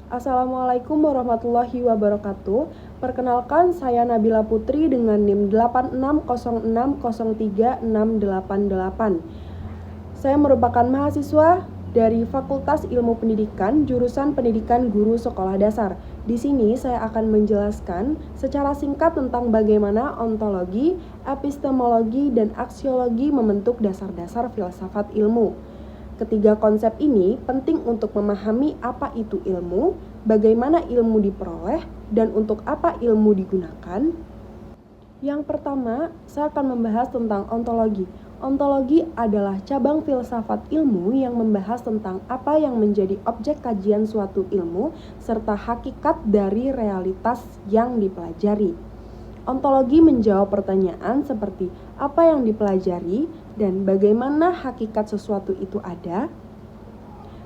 Assalamualaikum warahmatullahi wabarakatuh. Perkenalkan, saya Nabila Putri dengan NIM 8606036888. Saya merupakan mahasiswa dari Fakultas Ilmu Pendidikan, jurusan Pendidikan Guru Sekolah Dasar. Di sini saya akan menjelaskan secara singkat tentang bagaimana ontologi, epistemologi, dan aksiologi membentuk dasar-dasar filsafat ilmu. Ketiga konsep ini penting untuk memahami apa itu ilmu, bagaimana ilmu diperoleh, dan untuk apa ilmu digunakan. Yang pertama, saya akan membahas tentang ontologi. Ontologi adalah cabang filsafat ilmu yang membahas tentang apa yang menjadi objek kajian suatu ilmu serta hakikat dari realitas yang dipelajari. Ontologi menjawab pertanyaan seperti apa yang dipelajari dan bagaimana hakikat sesuatu itu ada.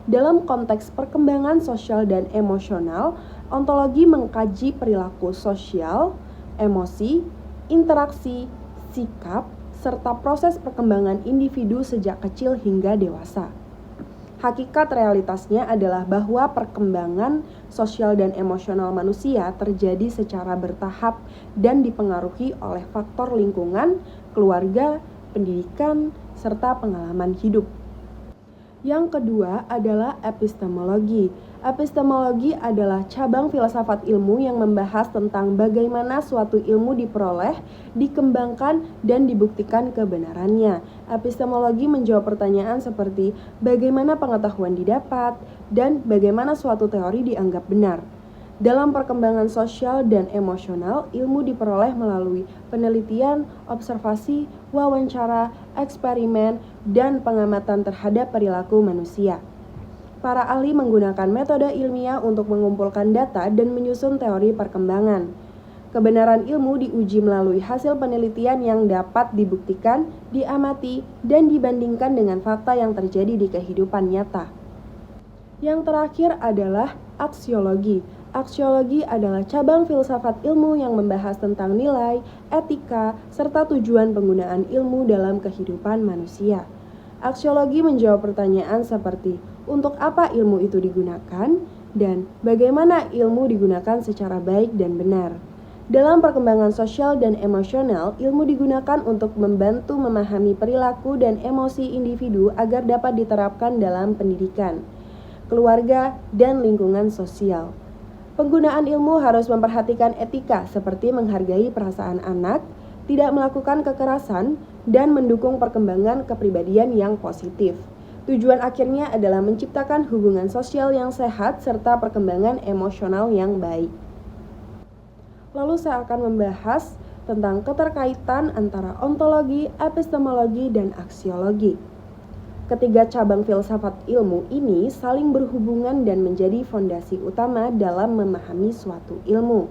Dalam konteks perkembangan sosial dan emosional, ontologi mengkaji perilaku sosial, emosi, interaksi, sikap, serta proses perkembangan individu sejak kecil hingga dewasa. Hakikat realitasnya adalah bahwa perkembangan sosial dan emosional manusia terjadi secara bertahap dan dipengaruhi oleh faktor lingkungan, keluarga, pendidikan, serta pengalaman hidup. Yang kedua adalah epistemologi. Epistemologi adalah cabang filsafat ilmu yang membahas tentang bagaimana suatu ilmu diperoleh, dikembangkan, dan dibuktikan kebenarannya. Epistemologi menjawab pertanyaan seperti bagaimana pengetahuan didapat dan bagaimana suatu teori dianggap benar. Dalam perkembangan sosial dan emosional, ilmu diperoleh melalui penelitian, observasi, wawancara, eksperimen, dan pengamatan terhadap perilaku manusia. Para ahli menggunakan metode ilmiah untuk mengumpulkan data dan menyusun teori perkembangan. Kebenaran ilmu diuji melalui hasil penelitian yang dapat dibuktikan, diamati, dan dibandingkan dengan fakta yang terjadi di kehidupan nyata. Yang terakhir adalah aksiologi. Aksiologi adalah cabang filsafat ilmu yang membahas tentang nilai, etika, serta tujuan penggunaan ilmu dalam kehidupan manusia. Aksiologi menjawab pertanyaan seperti untuk apa ilmu itu digunakan dan bagaimana ilmu digunakan secara baik dan benar. Dalam perkembangan sosial dan emosional, ilmu digunakan untuk membantu memahami perilaku dan emosi individu agar dapat diterapkan dalam pendidikan, keluarga, dan lingkungan sosial. Penggunaan ilmu harus memperhatikan etika seperti menghargai perasaan anak, tidak melakukan kekerasan, dan mendukung perkembangan kepribadian yang positif. Tujuan akhirnya adalah menciptakan hubungan sosial yang sehat serta perkembangan emosional yang baik. Lalu saya akan membahas tentang keterkaitan antara ontologi, epistemologi, dan aksiologi. Ketiga cabang filsafat ilmu ini saling berhubungan dan menjadi fondasi utama dalam memahami suatu ilmu.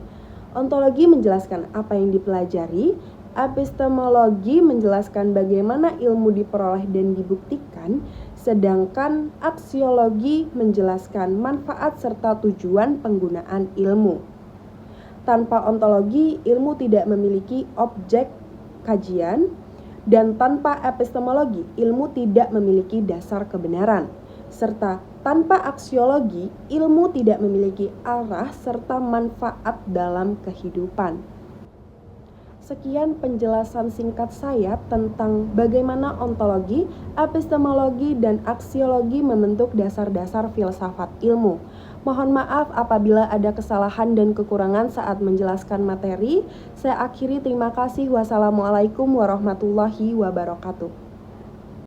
Ontologi menjelaskan apa yang dipelajari, epistemologi menjelaskan bagaimana ilmu diperoleh dan dibuktikan, sedangkan aksiologi menjelaskan manfaat serta tujuan penggunaan ilmu. Tanpa ontologi, ilmu tidak memiliki objek kajian, dan tanpa epistemologi, ilmu tidak memiliki dasar kebenaran. Serta tanpa aksiologi, ilmu tidak memiliki arah serta manfaat dalam kehidupan. Sekian penjelasan singkat saya tentang bagaimana ontologi, epistemologi, dan aksiologi membentuk dasar-dasar filsafat ilmu. Mohon maaf apabila ada kesalahan dan kekurangan saat menjelaskan materi. Saya akhiri, terima kasih. Wassalamualaikum warahmatullahi wabarakatuh.